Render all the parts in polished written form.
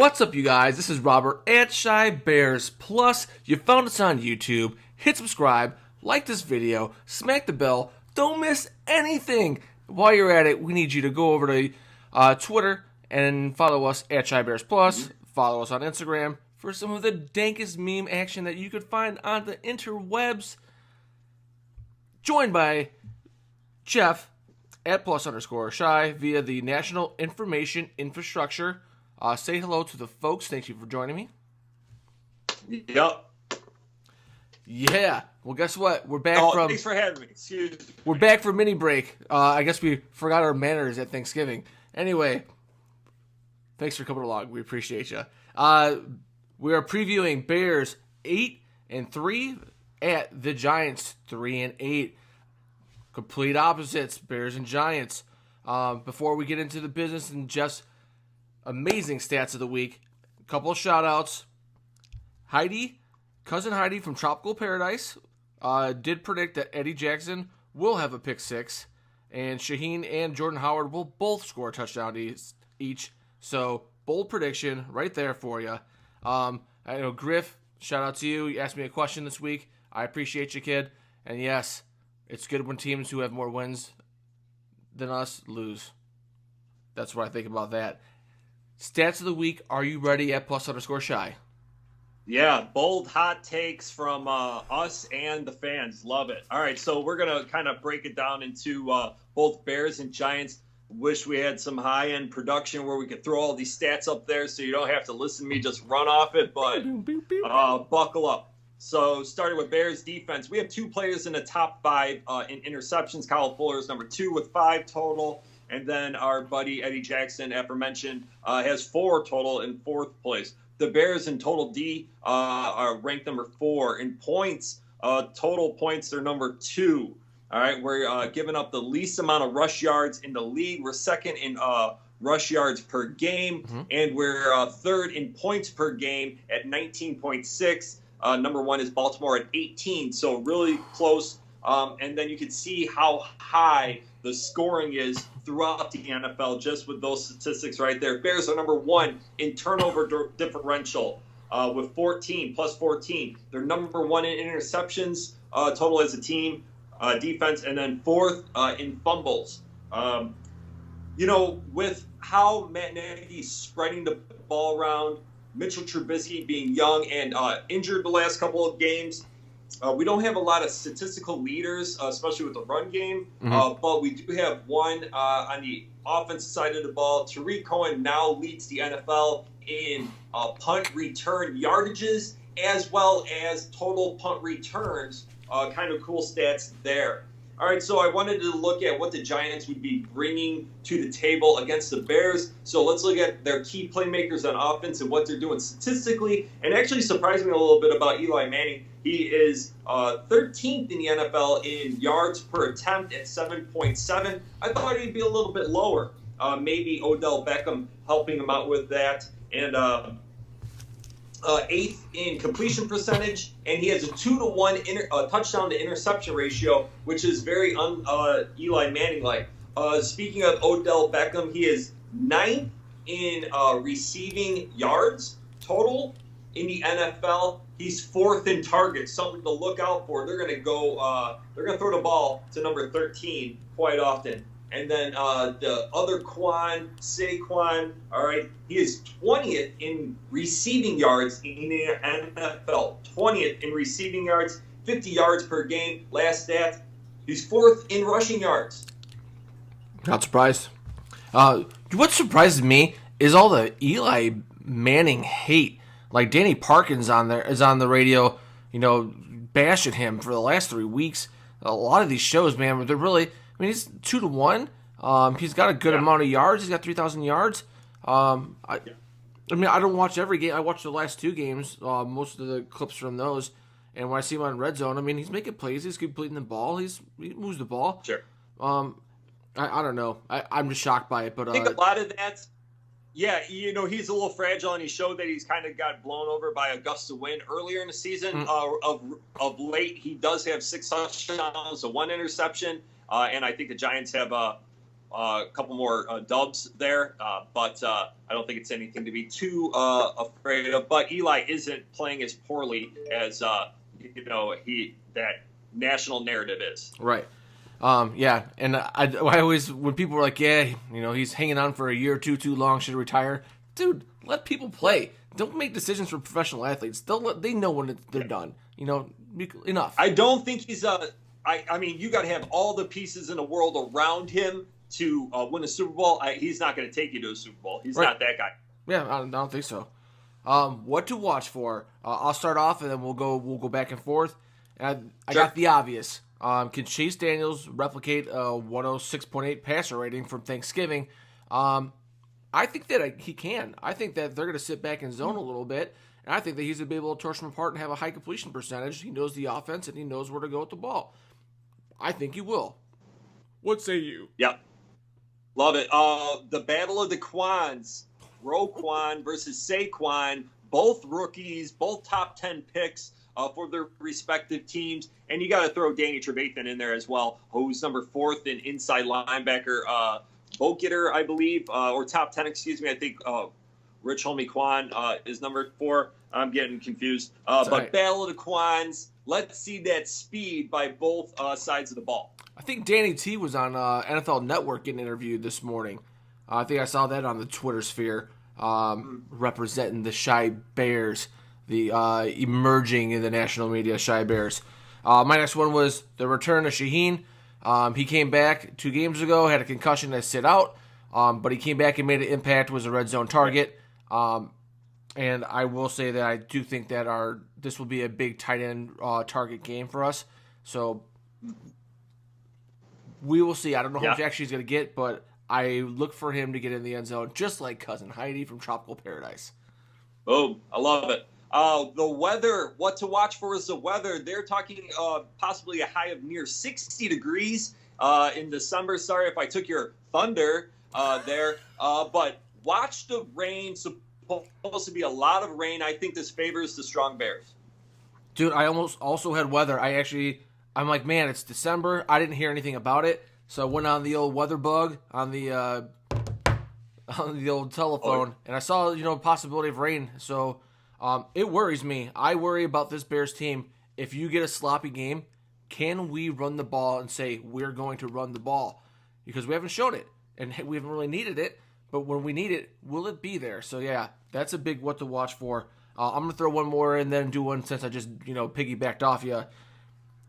What's up, you guys? This is Robert at Shy Bears Plus. You found us on YouTube. Hit subscribe, like this video, smack the bell. Don't miss anything. While you're at it, we need you to go over to Twitter and follow us at Shy Bears Plus. Follow us on Instagram for some of the dankest meme action that you could find on the interwebs. Joined by Jeff at +_Shy via the National Information Infrastructure. Say hello to the folks. Thank you for joining me. Yep. Yeah. Well, guess what? We're back from. Thanks for having me. Excuse me. We're back for mini break. I guess we forgot our manners at Thanksgiving. Anyway, thanks for coming along. We appreciate you. We are previewing Bears 8-3 at the Giants 3-8. Complete opposites, Bears and Giants. Before we get into the business and just amazing stats of the week, a couple of shout-outs. Cousin Heidi from Tropical Paradise did predict that Eddie Jackson will have a pick six, and Shaheen and Jordan Howard will both score a touchdown each. So, bold prediction right there for you. I know Griff, shout out to you. You asked me a question this week. I appreciate you, kid. And yes, it's good when teams who have more wins than us lose. That's what I think about that. Stats of the week, are you ready at +_Shy? Yeah, bold hot takes from us and the fans. Love it. All right, so we're going to kind of break it down into both Bears and Giants. Wish we had some high-end production where we could throw all these stats up there so you don't have to listen to me just run off it, but buckle up. So starting with Bears defense, we have two players in the top five in interceptions. Kyle Fuller is number 2 with 5 total. And then our buddy Eddie Jackson, aforementioned, has 4 total in 4th place. The Bears in total D are ranked number 4. In points, total points, they're number 2. All right, we're giving up the least amount of rush yards in the league. We're second in rush yards per game, and we're third in points per game at 19.6. Number 1 is Baltimore at 18, so really close. And then you can see how high the scoring is throughout the NFL just with those statistics right there. Bears are number 1 in turnover differential with 14, plus 14. They're number 1 in interceptions total as a team, defense, and then 4th in fumbles. With how Matt Nagy's spreading the ball around, Mitchell Trubisky being young and injured the last couple of games, we don't have a lot of statistical leaders, especially with the run game, but we do have one on the offensive side of the ball. Tariq Cohen now leads the NFL in punt return yardages as well as total punt returns. Kind of cool stats there. All right, so I wanted to look at what the Giants would be bringing to the table against the Bears. So let's look at their key playmakers on offense and what they're doing statistically. And actually surprised me a little bit about Eli Manning. He is 13th in the NFL in yards per attempt at 7.7. I thought he'd be a little bit lower. Maybe Odell Beckham helping him out with that. And 8th in completion percentage, and he has a 2-to-1 touchdown to interception ratio, which is very Eli Manning-like. Speaking of Odell Beckham, he is 9th in receiving yards total in the NFL. He's 4th in targets, something to look out for. They're going to go. They're going to throw the ball to number 13 quite often. And then the other Saquon, all right, he is 20th in receiving yards in the NFL. 20th in receiving yards, 50 yards per game. Last stat, he's 4th in rushing yards. Not surprised. What surprises me is all the Eli Manning hate. Like Danny Parkins is on the radio, bashing him for the last 3 weeks. A lot of these shows, man, they're really. I mean, he's 2-to-1. He's got a good amount of yards. He's got 3,000 yards. I don't watch every game. I watched the last 2 games, most of the clips from those. And when I see him on red zone, I mean, he's making plays. He's completing the ball. He moves the ball. Sure. I don't know. I'm just shocked by it. But I think a lot of that. Yeah, he's a little fragile, and he showed that he's kind of got blown over by a gust of wind earlier in the season. Of late, he does have 6 touchdowns, 1 interception. And I think the Giants have a couple more dubs there, but I don't think it's anything to be too afraid of. But Eli isn't playing as poorly as that national narrative is. Right. Yeah, and I always, when people were like, yeah, he's hanging on for a year or two too long, should retire. Dude, let people play. Don't make decisions for professional athletes. They know when they're done. Enough. I don't think he's I mean, you got to have all the pieces in the world around him to win a Super Bowl. He's not going to take you to a Super Bowl. He's not that guy. Yeah, I don't think so. What to watch for? I'll start off, and then we'll go back and forth. And I got the obvious. Can Chase Daniels replicate a 106.8 passer rating from Thanksgiving? I think that he can. I think that they're going to sit back and zone a little bit, and I think that he's going to be able to torch them apart and have a high completion percentage. He knows the offense, and he knows where to go with the ball. I think he will. What say you? Yep. Love it. The Battle of the Quans. Roquan versus Saquon. Both rookies, both top 10 picks for their respective teams. And you got to throw Danny Trevathan in there as well, who's number 4th in inside linebacker. Vote getter, I believe, or top 10, excuse me. I think Rich Homie Quan is number 4. I'm getting confused. But right. Battle of the Quans. Let's see that speed by both sides of the ball. I think Danny T was on NFL Network getting interviewed this morning. I think I saw that on the Twitter sphere, representing the Shy Bears, the emerging in the national media Shy Bears. My next one was the return of Shaheen. He came back 2 games ago, had a concussion to sit out, but he came back and made an impact, was a red zone target. And I will say that I do think that this will be a big tight end target game for us. So we will see. I don't know how much actually he's going to get, but I look for him to get in the end zone, just like Cousin Heidi from Tropical Paradise. Boom. I love it. The weather, what to watch for is the weather. They're talking possibly a high of near 60 degrees in December. Sorry if I took your thunder there. But watch the rain. Supposed to be a lot of rain. I think this favors the strong Bears. Dude, I almost also had weather. I'm like, man, it's December. I didn't hear anything about it. So I went on the old weather bug on the old telephone, and I saw, possibility of rain. So it worries me. I worry about this Bears team. If you get a sloppy game, can we run the ball and say we're going to run the ball? Because we haven't shown it, and we haven't really needed it. But when we need it, will it be there? So, yeah, that's a big what to watch for. I'm going to throw one more and then do one since I just, piggybacked off you.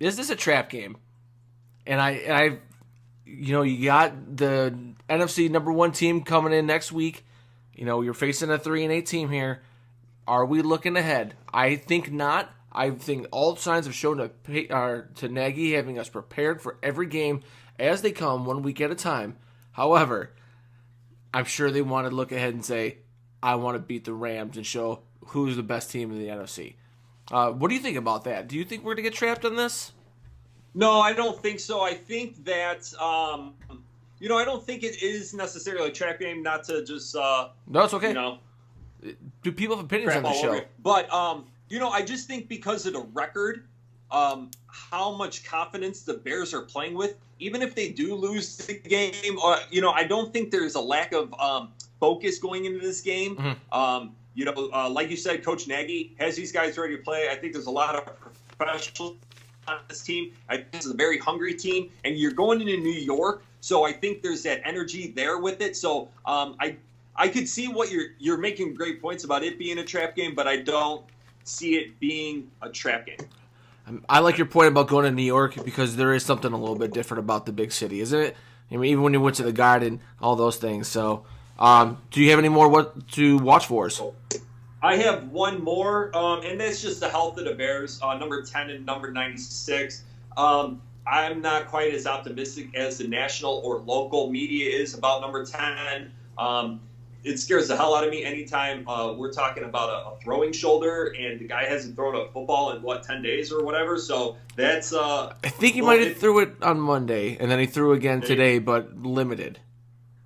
Is this a trap game? And you got the NFC number 1 team coming in next week. You're facing a 3-8 team here. Are we looking ahead? I think not. I think all signs have shown to Nagy having us prepared for every game as they come 1 week at a time. However, I'm sure they want to look ahead and say, I want to beat the Rams and show who's the best team in the NFC. What do you think about that? Do you think we're going to get trapped on this? No, I don't think so. I think that, I don't think it is necessarily a trap game, not to just, no, it's okay. Do people have opinions on the show? But, I just think because of the record, how much confidence the Bears are playing with, even if they do lose the game, I don't think there's a lack of focus going into this game. Mm-hmm. Like you said, Coach Nagy has these guys ready to play. I think there's a lot of professionals on this team. I think this is a very hungry team, and you're going into New York, so I think there's that energy there with it. So I could see what you're making great points about it being a trap game, but I don't see it being a trap game. I like your point about going to New York because there is something a little bit different about the big city, isn't it? I mean, even when you went to the Garden, all those things. So, do you have any more what to watch for us? I have one more, and that's just the health of the Bears, number 10 and number 96. I'm not quite as optimistic as the national or local media is about number 10. It scares the hell out of me anytime we're talking about a throwing shoulder and the guy hasn't thrown a football in, 10 days or whatever. So that's... I think he might have threw it on Monday, and then he threw again today, but limited.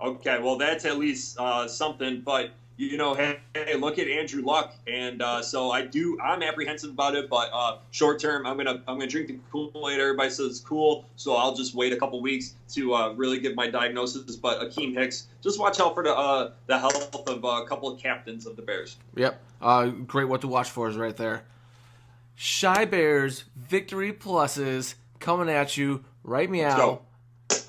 Okay, well, that's at least something. But, hey, look at Andrew Luck, and so I'm apprehensive about it, but short term, I'm gonna drink the Kool-Aid. Everybody says it's cool, so I'll just wait a couple weeks to really get my diagnosis. But Akeem Hicks, just watch out for the health of a couple of captains of the Bears. Yep. Great what to watch for is right there. Shy Bears victory pluses coming at you right meow.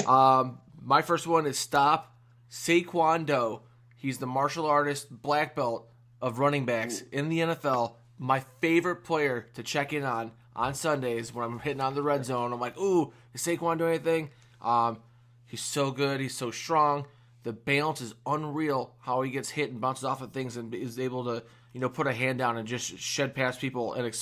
My first one is stop Saquon Do. He's the martial artist black belt of running backs in the NFL. My favorite player to check in on Sundays when I'm hitting on the red zone. I'm like, ooh, is Saquon doing anything? He's so good. He's so strong. The balance is unreal how he gets hit and bounces off of things and is able to, put a hand down and just shed past people. And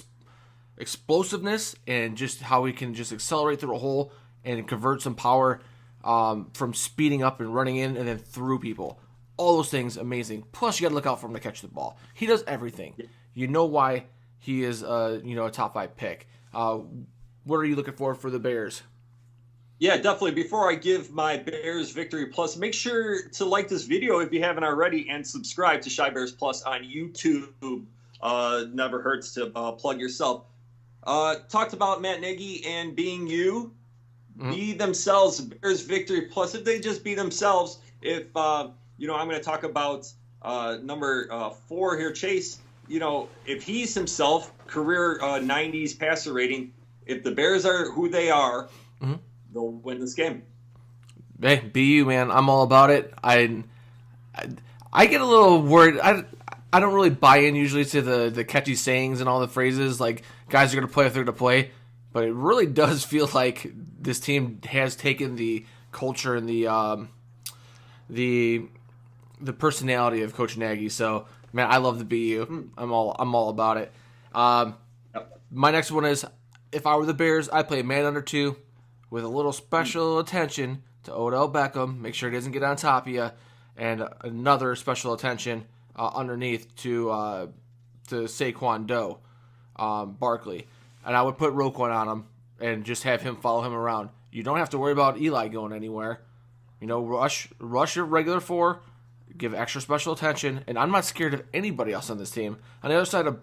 explosiveness and just how he can just accelerate through a hole and convert some power from speeding up and running in and then through people. All those things, amazing. Plus, you got to look out for him to catch the ball. He does everything. You know why he is, a top 5 pick. What are you looking for the Bears? Yeah, definitely. Before I give my Bears Victory Plus, make sure to like this video if you haven't already and subscribe to Shy Bears Plus on YouTube. Never hurts to plug yourself. Talked about Matt Nagy and being you. Mm-hmm. Be themselves, Bears Victory Plus. If they just be themselves, I'm going to talk about number 4 here, Chase. If he's himself, career 90s passer rating, if the Bears are who they are, mm-hmm. they'll win this game. Hey, be you, man. I'm all about it. I get a little worried. I don't really buy in usually to the catchy sayings and all the phrases like guys are going to play if they're going to play, but it really does feel like this team has taken the culture and the personality of Coach Nagy. So, man, I love the BU. I'm all about it. My next one is, if I were the Bears, I'd play man under 2 with a little special attention to Odell Beckham. Make sure he doesn't get on top of you, and another special attention underneath to Saquon Do, Barkley. And I would put Roquan on him and just have him follow him around. You don't have to worry about Eli going anywhere. Rush your regular 4, give extra special attention, and I'm not scared of anybody else on this team. On the other side of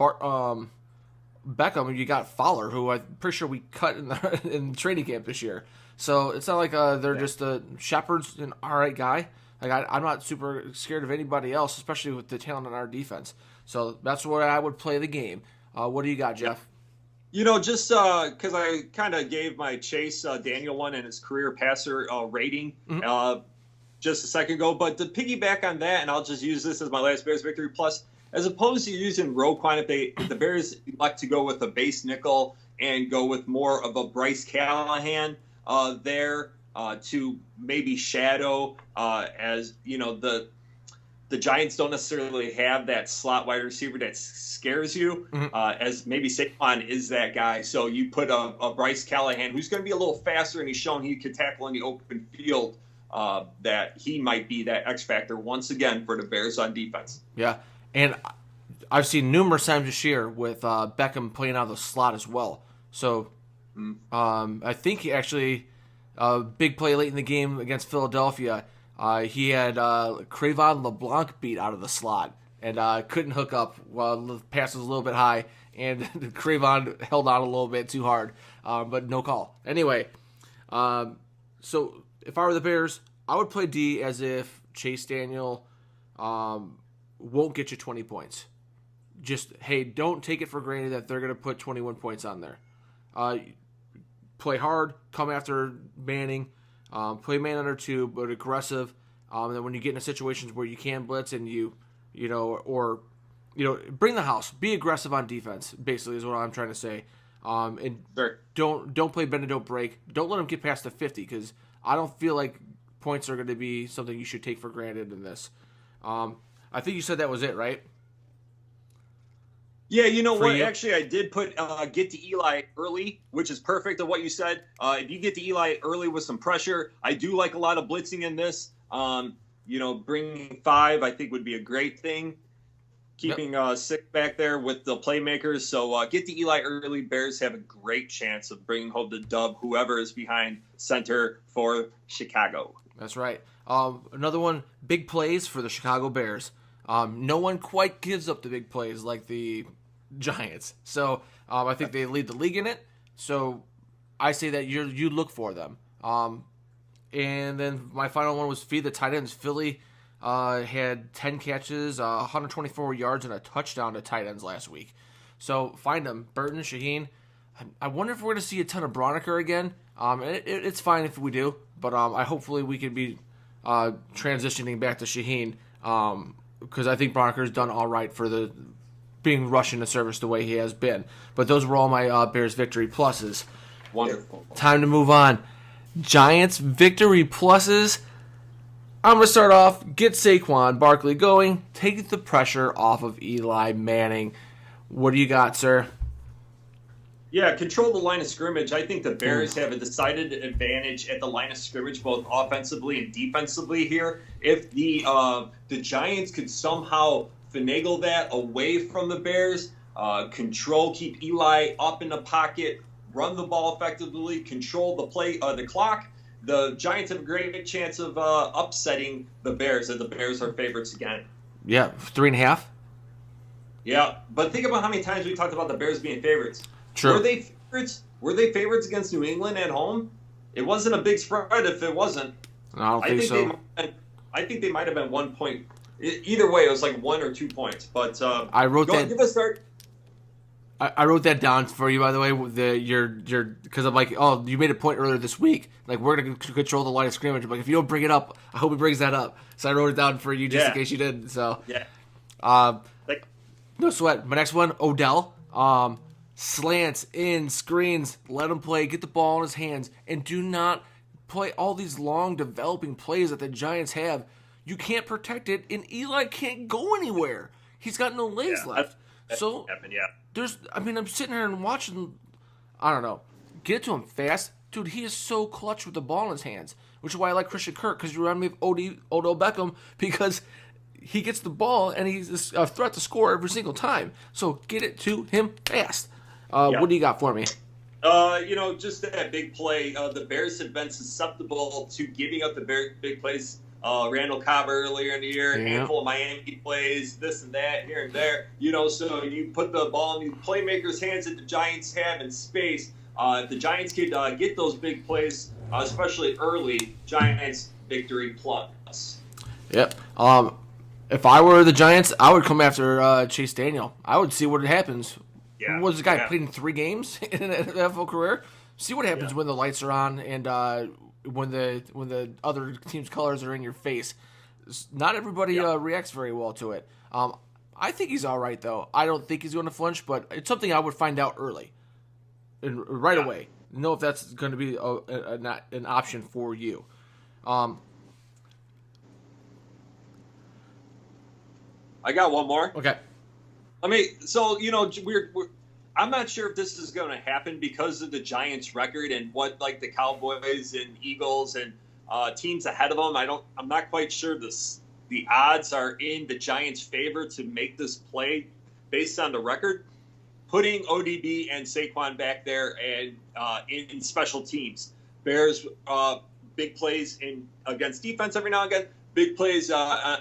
Beckham, you got Fowler, who I'm pretty sure we cut in training camp this year. So it's not like they're just Shepard's an all right guy. Like I'm not super scared of anybody else, especially with the talent on our defense. So that's where I would play the game. What do you got, Jeff? Just because I kind of gave my Chase Daniel one and his career passer rating just a second ago. But to piggyback on that, and I'll just use this as my last Bears Victory Plus, as opposed to using Roquan, if the Bears elect to go with a base nickel and go with more of a Bryce Callahan there to maybe shadow as, the Giants don't necessarily have that slot wide receiver that scares you, as maybe Saquon is that guy. So you put a Bryce Callahan, who's going to be a little faster, and he's shown he could tackle in the open field, that he might be that X factor once again for the Bears on defense. Yeah, and I've seen numerous times this year with Beckham playing out of the slot as well. So I think he actually, big play late in the game against Philadelphia, he had Crevon LeBlanc beat out of the slot and couldn't hook up while the pass was a little bit high, and Crevon held on a little bit too hard, but no call. Anyway, so if I were the Bears, I would play D as if Chase Daniel won't get you 20 points. Just, hey, don't take it for granted that they're going to put 21 points on there. Play hard, come after Manning, play man under 2, but aggressive. And then when you get into situations where you can blitz and bring the house, be aggressive on defense. Basically, is what I'm trying to say. And sure. Don't play bend and don't break. Don't let them get past the 50 because I don't feel like points are going to be something you should take for granted in this. I think you said that was it, right? Yeah, you know what? Actually, I did put get to Eli early, which is perfect of what you said. If you get to Eli early with some pressure, I do like a lot of blitzing in this. Bringing 5, I think, would be a great thing. Keeping 6 back there with the playmakers. So get to Eli early. Bears have a great chance of bringing home the dub, whoever is behind center for Chicago. That's right. Another one, big plays for the Chicago Bears. No one quite gives up the big plays like the Giants. So I think they lead the league in it. So I say that you look for them. And then my final one was feed the tight ends. Philly had 10 catches, 124 yards, and a touchdown to tight ends last week. So find them. Burton, Shaheen. I wonder if we're going to see a ton of Broniker again. It's fine if we do, but I hopefully we can be transitioning back to Shaheen because I think Broniker's done all right for the being rushed into service the way he has been. But those were all my Bears victory pluses. Wonderful. Time to move on. Giants victory pluses. I'm going to start off, get Saquon Barkley going, take the pressure off of Eli Manning. What do you got, sir? Yeah, control the line of scrimmage. I think the Bears have a decided advantage at the line of scrimmage, both offensively and defensively here. If the Giants could somehow finagle that away from the Bears, keep Eli up in the pocket, run the ball effectively, control the clock, the Giants have a great chance of upsetting the Bears, and the Bears are favorites again. Yeah, 3.5. Yeah, but think about how many times we talked about the Bears being favorites. True. Were they favorites? Were they favorites against New England at home? It wasn't a big spread if it wasn't. I don't think so. I think they might have been 1 point. Either way, it was like 1 or 2 points. But I wrote that. Give us start. I wrote that down for you, by the way. Because I'm like, oh, you made a point earlier this week. Like, we're going to control the line of scrimmage. I'm like, if you don't bring it up, I hope he brings that up. So I wrote it down for you just in case you didn't. So Yeah. No sweat. My next one, Odell. Slants, in, screens, let him play, get the ball in his hands, and do not play all these long developing plays that the Giants have. You can't protect it, and Eli can't go anywhere. He's got no legs left. So I'm sitting here and watching, I don't know, get it to him fast. Dude, he is so clutch with the ball in his hands, which is why I like Christian Kirk, because you remind me of Odell Beckham, because he gets the ball and he's a threat to score every single time. So get it to him fast. What do you got for me? Just that big play. The Bears have been susceptible to giving up the big plays. Randall Cobb earlier in the year, a handful of Miami plays, this and that, here and there. So you put the ball in the playmakers' hands that the Giants have in space. If the Giants could get those big plays, especially early, Giants victory plus. Yep. If I were the Giants, I would come after Chase Daniel. I would see what happens. Yeah. Was the guy played in 3 games in an NFL career? See what happens when the lights are on and when the other team's colors are in your face. Not everybody reacts very well to it. I think he's all right, though. I don't think he's going to flinch, but it's something I would find out early and right away. Know if that's going to be not an option for you. I got one more. Okay. I'm not sure if this is going to happen because of the Giants' record and what the Cowboys and Eagles and teams ahead of them. I'm not quite sure the odds are in the Giants' favor to make this play based on the record. Putting ODB and Saquon back there and in special teams, Bears big plays against defense every now and again. Big plays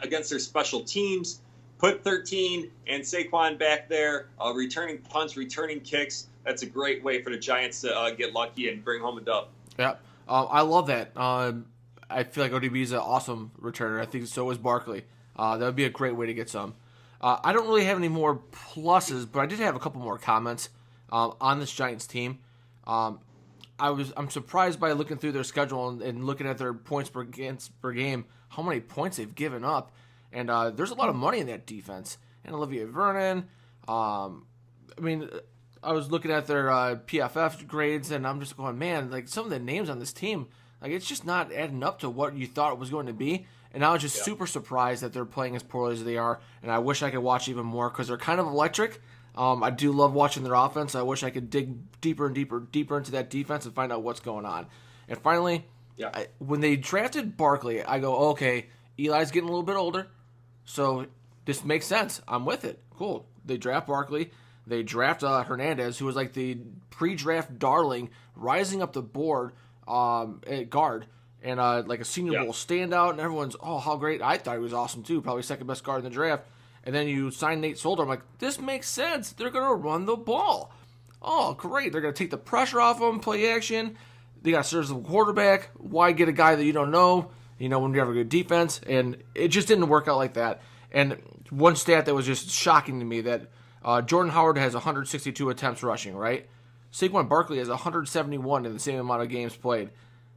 against their special teams. Put 13 and Saquon back there, returning punts, returning kicks. That's a great way for the Giants to get lucky and bring home a dub. Yeah, I love that. I feel like ODB is an awesome returner. I think so is Barkley. That would be a great way to get some. I don't really have any more pluses, but I did have a couple more comments on this Giants team. I'm surprised by looking through their schedule and looking at their points per game, how many points they've given up. And there's a lot of money in that defense. And Olivier Vernon. I was looking at their PFF grades, and I'm just going, man, some of the names on this team, it's just not adding up to what you thought it was going to be. And I was just super surprised that they're playing as poorly as they are. And I wish I could watch even more because they're kind of electric. I do love watching their offense. I wish I could dig deeper and deeper into that defense and find out what's going on. And finally, when they drafted Barkley, I go, okay, Eli's getting a little bit older. So this makes sense. I'm with it. Cool. They draft Barkley. They draft Hernandez, who was the pre-draft darling, rising up the board at guard. and like a Senior Bowl standout, and everyone's, oh, how great. I thought he was awesome too, probably second best guard in the draft. And then you sign Nate Solder. I'm like, this makes sense. They're going to run the ball. Oh, great. They're going to take the pressure off him, play action. They got a serviceable quarterback. Why get a guy that you don't know, when you have a good defense? And it just didn't work out like that. And one stat that was just shocking to me, that Jordan Howard has 162 attempts rushing, right? Saquon Barkley has 171 in the same amount of games played.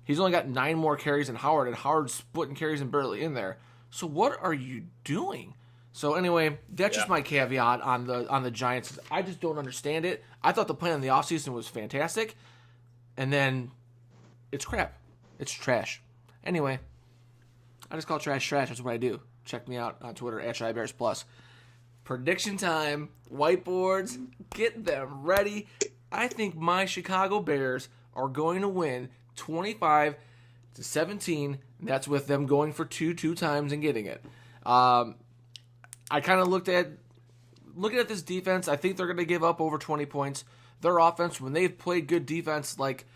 He's only got 9 more carries than Howard, and Howard's splitting carries and barely in there. So what are you doing? So anyway, that's just my caveat on the Giants. I just don't understand it. I thought the plan in the offseason was fantastic, and then it's crap. It's trash. Anyway, I just call trash trash. That's what I do. Check me out on Twitter, @ShyBearsPlus. Prediction time. Whiteboards, get them ready. I think my Chicago Bears are going to win 25-17. That's with them going for two times and getting it. I kind of looking at this defense. I think they're going to give up over 20 points. Their offense, when they've played good defense like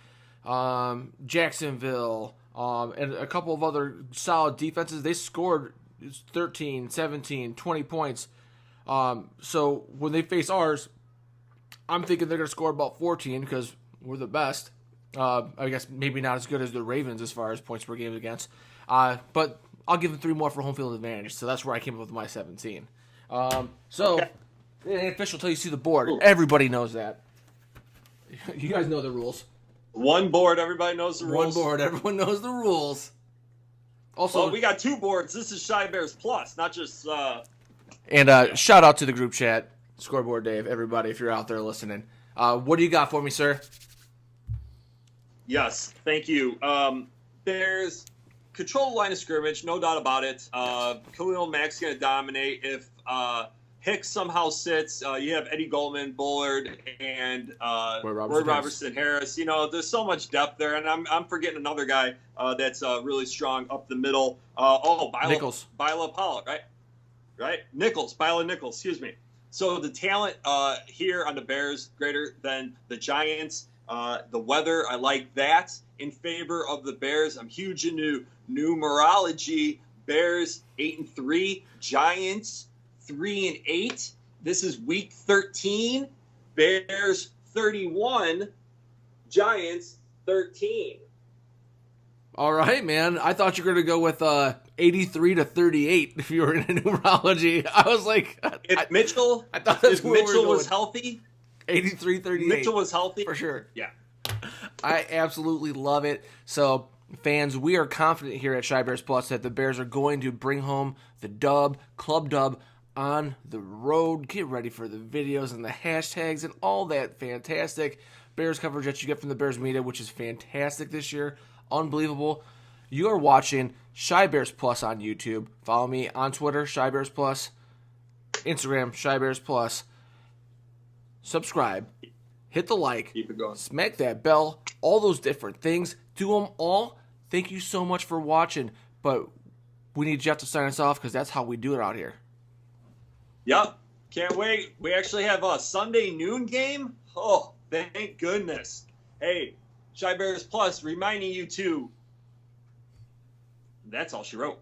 Jacksonville and a couple of other solid defenses, they scored 13, 17, 20 points. So when they face ours, I'm thinking they're going to score about 14 because we're the best. I guess maybe not as good as the Ravens as far as points per game against. But I'll give them 3 more for home field advantage. So that's where I came up with my 17. It ain't official until you see the board. Ooh. Everybody knows that. You guys know the rules. One board, everybody knows the rules. One board, everyone knows the rules. Also, we got 2 boards. This is Shy Bears Plus, not just. And shout out to the group chat, Scoreboard Dave, everybody, if you're out there listening. What do you got for me, sir? Yes, thank you. Bears control the line of scrimmage, no doubt about it. Khalil Mack's going to dominate. If Hicks somehow sits, you have Eddie Goldman, Bullard, and Roy Robertson Harris. There's so much depth there, and I'm forgetting another guy that's really strong up the middle. Nichols. Bila Powell, right? Bila Nichols, excuse me. So the talent here on the Bears greater than the Giants. The weather, I like that in favor of the Bears. I'm huge into numerology. Bears 8-3, Giants 3-8. This is week 13. Bears 31, Giants 13. All right, man. I thought you were going to go with 83-38 if you were in numerology. I was like, if Mitchell was healthy, 83-38. Mitchell was healthy. For sure. Yeah. I absolutely love it. So, fans, we are confident here at Shy Bears Plus that the Bears are going to bring home the club dub, on the road. Get ready for the videos and the hashtags and all that fantastic Bears coverage that you get from the Bears media, which is fantastic this year. Unbelievable. You are watching Shy Bears Plus on YouTube. Follow me on Twitter, Shy Bears Plus. Instagram, Shy Bears Plus. Subscribe. Hit the like. Keep it going. Smack that bell. All those different things. Do them all. Thank you so much for watching. But we need Jeff to sign us off because that's how we do it out here. Yep. Can't wait. We actually have a Sunday noon game. Oh, thank goodness. Hey, Shy Bears Plus reminding you to. That's all she wrote.